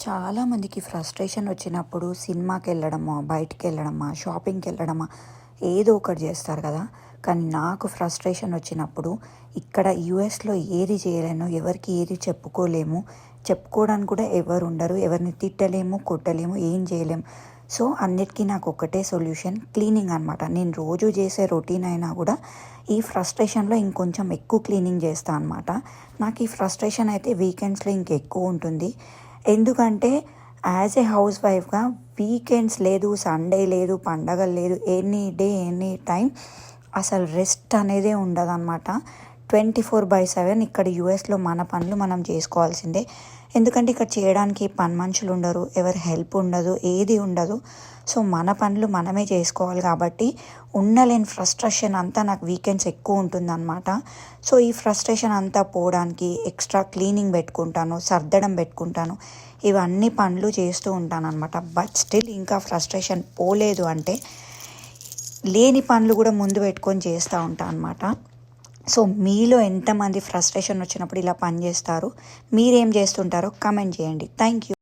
చాలామందికి ఫ్రస్ట్రేషన్ వచ్చినప్పుడు సినిమాకెళ్ళడమా, బయటికెళ్ళడమా, షాపింగ్‌కెళ్ళడమా ఏదో ఒకటి చేస్తారు కదా! కానీ నాకు ఫ్రస్ట్రేషన్ వచ్చినప్పుడు ఇక్కడ యూఎస్‌లో ఏది చేయలేను, ఎవరికీ ఏది చెప్పుకోలేము. చెప్పుకోవడానికి కూడా ఎవరుండరు. ఎవరిని తిట్టలేము, కొట్టలేము, ఏం చేయలేము. సో, అన్నిటికి నాకు ఒక్కటే సొల్యూషన్ క్లీనింగ్ అనమాట. నేను రోజు చేసే రొటీన్ అయినా కూడా ఈ ఫ్రస్ట్రేషన్‌లో ఇంకొంచెం ఎక్కువ క్లీనింగ్ చేస్తా అనమాట. నాకు ఈ ఫ్రస్ట్రేషన్ అయితే వీకెండ్స్‌లో ఇంకెక్కువ ఉంటుంది. ఎందుకంటే యాజ్ ఏ హౌస్ వైఫ్గా వీకెండ్స్ లేదు, సండే లేదు, పండగలు లేదు, ఎనీ డే ఎనీ టైం అసలు రెస్ట్ అనేదే ఉండదన్నమాట. 24/7 ఇక్కడ యూఎస్లో మన పనులు మనం చేసుకోవాల్సిందే. ఎందుకంటే ఇక్కడ చేయడానికి పని మనుషులు ఉండరు, ఎవరి హెల్ప్ ఉండదు, ఏది ఉండదు. సో మన పనులు మనమే చేసుకోవాలి కాబట్టి ఉండలేని ఫ్రస్ట్రేషన్ అంతా నాకు వీకెండ్స్ ఎక్కువ ఉంటుందన్నమాట. సో ఈ ఫ్రస్ట్రేషన్ అంతా పోవడానికి ఎక్స్ట్రా క్లీనింగ్ పెట్టుకుంటాను, సర్దడం పెట్టుకుంటాను, ఇవన్నీ పనులు చేస్తూ ఉంటాను అనమాట. బట్ స్టిల్ ఇంకా ఫ్రస్ట్రేషన్ పోలేదు అంటే లేని పనులు కూడా ముందు పెట్టుకొని చేస్తూ ఉంటాను అనమాట. సో మీలో ఎంతమంది ఫ్రస్ట్రేషన్ వచ్చినప్పుడు ఇలా పని చేస్తారు, మీరేం చేస్తుంటారో కమెంట్ చేయండి. Thank you.